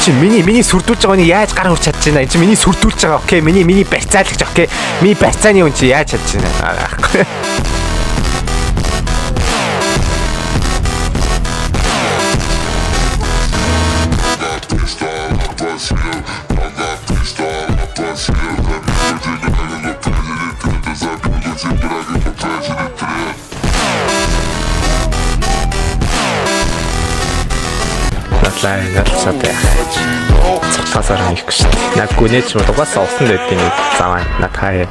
Чи миний сүрдүүлж байгаа нь яаж гар хүрч чадж байна? Чи миний сүрдүүлж байгаа. Окей, миний барьцаалагч. Окей. Миний барьцааны хүн чи яаж чадж байна? Аахгүй. Надлаа цацасаар их гэж. Яг гүнэж мод угаасаа усан дэдний заваа нат хаяа.